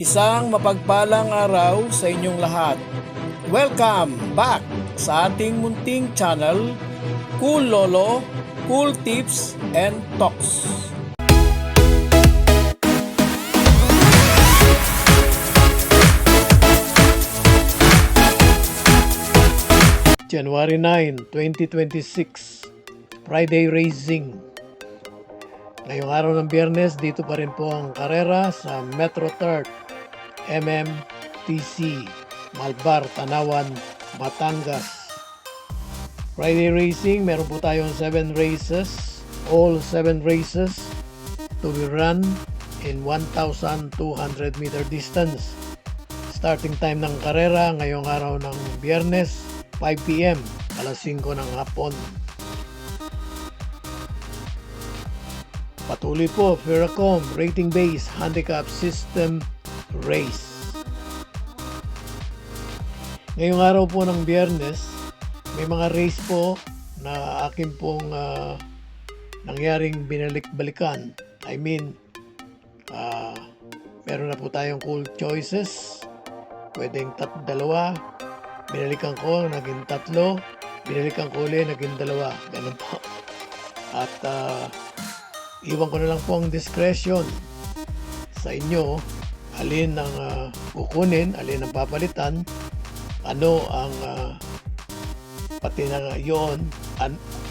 Isang mapagpalang araw sa inyong lahat. Welcome back sa ating munting channel, Cool Lolo, Cool Tips and Talks. January 9, 2026, Friday Racing. Ngayong araw ng Biyernes, dito pa rin po ang karera sa Metro Third MMTC, Malbar, Tanawan, Batangas. Friday Racing, meron po tayong 7 races, all 7 races to be run in 1,200 meter distance. Starting time ng karera ngayong araw ng Biyernes, 5 p.m. alas 5 ng hapon. Patuloy po, Ferracom Rating Base Handicap System Race. Ngayong araw po ng Biyernes, may mga race po na akin pong nangyaring binalik-balikan. I mean, meron na po tayong cool choices. Pwedeng dalawa. Binalikan ko, naging 3. Binalikan ko ulit, naging 2. Ganun po. At iwan ko na lang po ang discretion sa inyo. Alin ang kukunin, alin ang papalitan, ano ang pati na yon,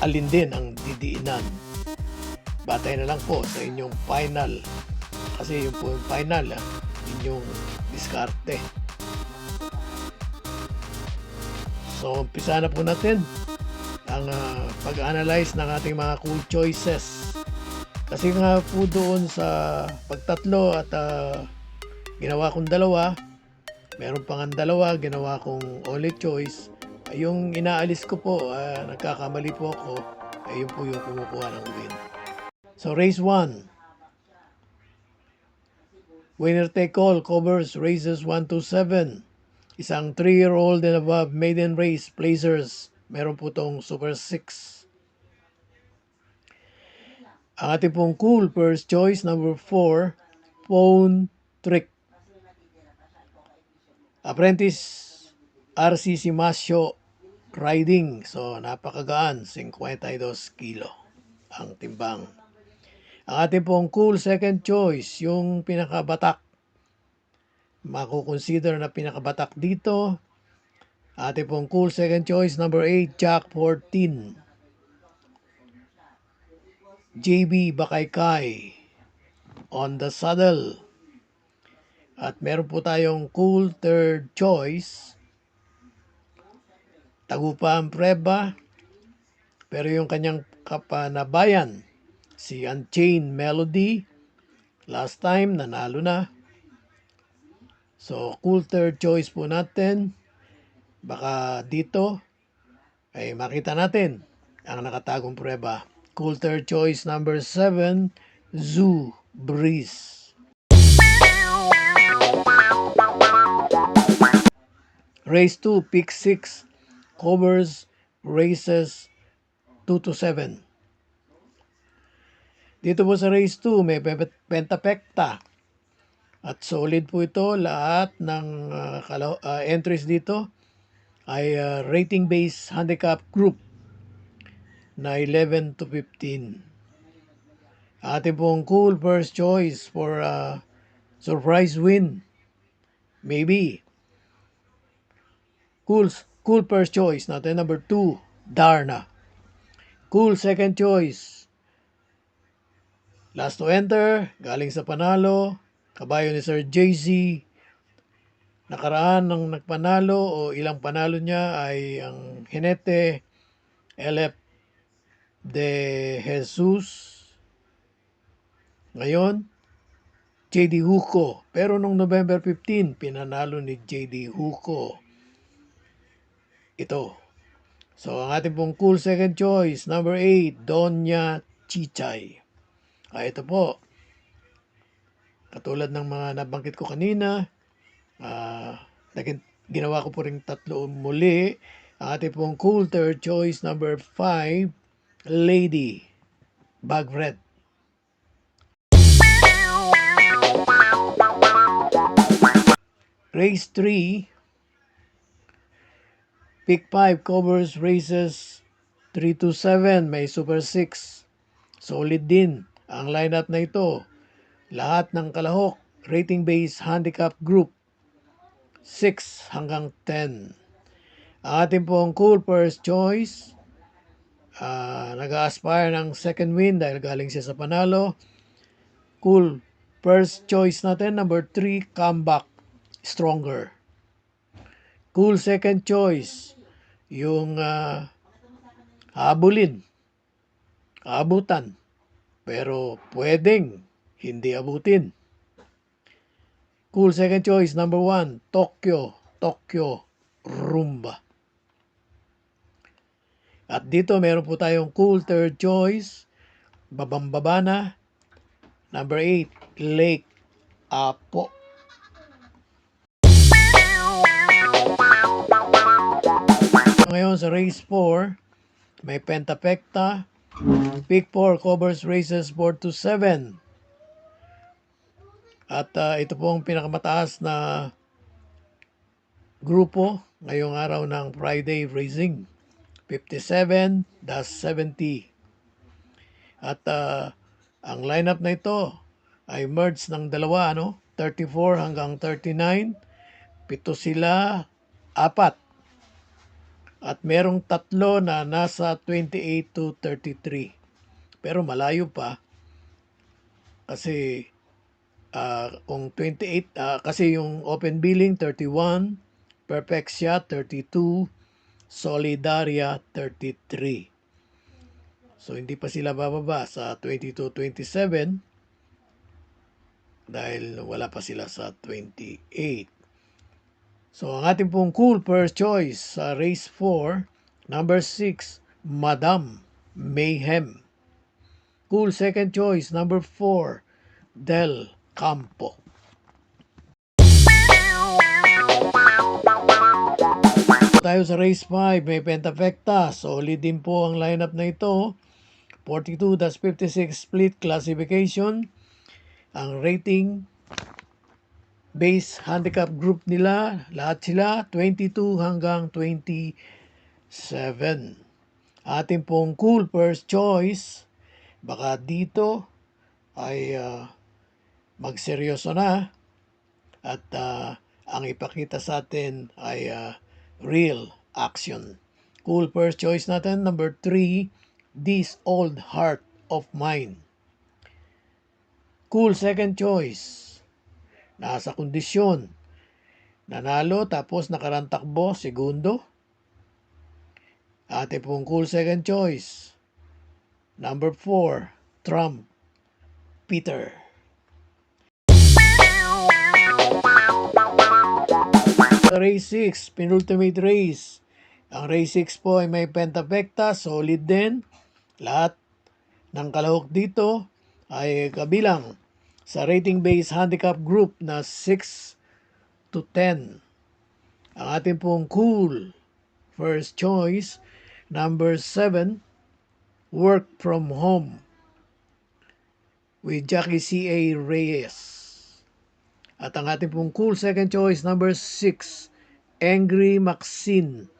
alin din ang didiinan. Batay na lang po sa inyong final. Kasi yun po yung final, inyong diskarte. So, umpisa na po natin ang pag-analyze ng ating mga cool choices. Kasi nga po doon sa pagtatlo at ginawa kong 2, meron pang 2, ginawa kong only choice. Yung inaalis ko po, nagkakamali po ako, ayun po yung kumukuha ng win. So race 1. Winner take all covers races 1 to 7. Isang 3-year-old and above maiden race placers. Meron po tong Super 6. Ang ating pong cool first choice, number 4, Phone Trick. Apprentice RC Simasio riding. So, napakagaan. 52 kilo ang timbang. Ang ating pong cool second choice, yung pinakabatak. Makukonsider na pinakabatak dito. Ating pong cool second choice, number 8, Jack 14. JB Bakaykay on the saddle. At meron po tayong cool third choice, Tagupa Preba, pero yung kanyang kapanabayan, si Unchained Melody, last time nanalo na. So cool third choice po natin, baka dito ay makita natin ang nakatagong preba. Cool third choice number 7, Zoo Breeze. Race 2, Pick 6, covers races 2 to 7. Dito po sa race 2, may pentapekta. At solid po ito. Lahat ng entries dito ay rating base handicap group na 11 to 15. Ating pong cool first choice for surprise win. Maybe. Cool first choice natin, number 2, Darna. Cool second choice, last to enter, galing sa panalo, kabayo ni Sir JZ. Nakaraan ng nagpanalo o ilang panalo niya ay ang Jinete LF de Jesus. Ngayon, JD Huco. Pero nung November 15, pinanalo ni JD Huco ito. So, ang ating pong cool second choice, number 8, Doña Chichay. Ito po. Katulad ng mga nabanggit ko kanina, ginawa ko po rin 3 muli. Ang ating pong cool third choice, number 5, Lady Bag Red. Race 3, Pick 5 covers races 3 to 7, may Super 6. Solid din ang lineup na ito. Lahat ng kalahok, rating-based handicap group 6 hanggang 10. Ang ating pong cool first choice, nag-aspire ng second win dahil galing siya sa panalo. Cool first choice natin, number 3, comeback, stronger. Cool second choice, yung habulin, abutan, pero pwedeng hindi abutin. Cool second choice, number 1, Tokyo Rumba. At dito meron po tayong cool third choice, babambaba na, number 8, Lake Apo. Ngayon sa race 4, may pentapekta. Pick 4 covers races 4 to 7. At ito po ang pinakamataas na grupo ngayong araw ng Friday Racing. 57-70. At ang lineup na ito ay merge ng dalawa, 34 hanggang 39. 7 sila, 4. At merong 3 na nasa 28 to 33. Pero malayo pa kasi kung 28, kasi yung open billing 31, Perfectia 32, Solidaria 33. So hindi pa sila bababa sa 22-27 dahil wala pa sila sa 28. So ang ating pong cool first choice sa race 4, number 6, Madam Mayhem. Cool second choice, number 4, Del Campo. Tayo sa race 5, may pentafecta. Solid din po ang lineup na ito. 42-56 split classification. Ang rating base handicap group nila, lahat sila 22 hanggang 27. Ating pong cool first choice, baka dito ay magseryoso na at ang ipakita sa atin ay real action. Cool first choice natin, number 3, This Old Heart of Mine. Cool second choice, nasa kondisyon, nanalo tapos nakarantakbo, segundo. Ate pong cool second choice, number 4, Trump Peter. Race 6, penultimate race. Ang race 6 po ay may pentafecta, solid din. Lahat ng kalahok dito ay kabilang sa rating-based handicap group na 6 to 10. Ang ating pong cool first choice, number 7, Work from Home with Jackie C.A. Reyes. At ang ating pong cool second choice, number 6, Angry Maxine,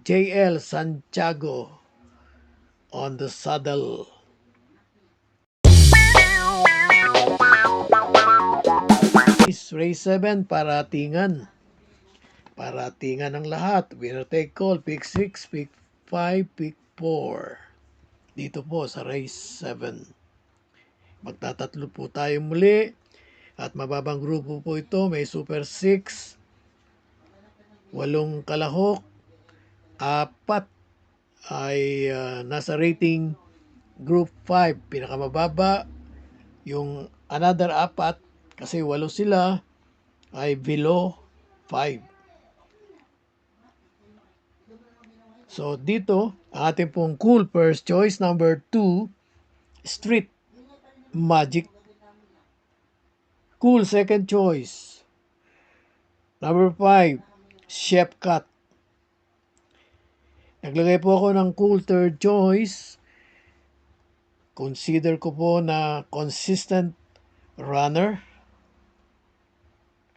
J.L. Santiago on the saddle. Race 7, paratingan. Paratingan ng lahat. Winner take all, pick 6, pick 5, pick 4. Dito po sa race 7. Magtatatlo po tayo muli. At mababang grupo po ito. May Super 6, 8 kalahok, 4 ay nasa rating group 5. Pinakamababa, yung another 4, kasi 8 sila, ay below 5. So dito, ang ating pong cool first choice, number 2, Street Magic. Cool second choice, number 5, Chef Cut. Naglagay po ako ng cool third choice. Consider ko po na consistent runner.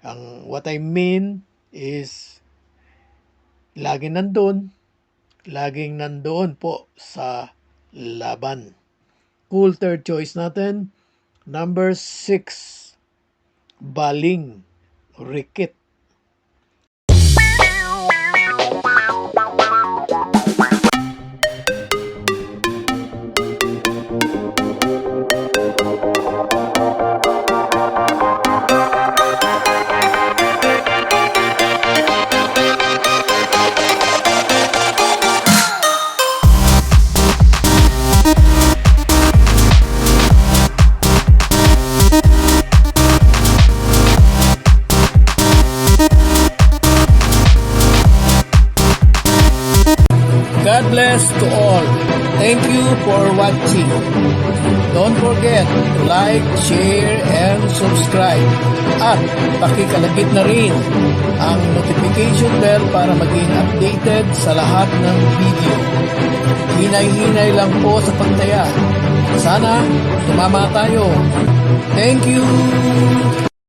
What I mean is laging nandoon po sa laban. Cool third choice natin. Number 6, baling, rikit. God bless to all. Thank you for watching. Don't forget to like, share, and subscribe. At pakikalagit na rin ang notification bell para maging updated sa lahat ng video. Hinay-hinay lang po sa pagtaya. Sana tumama tayo. Thank you!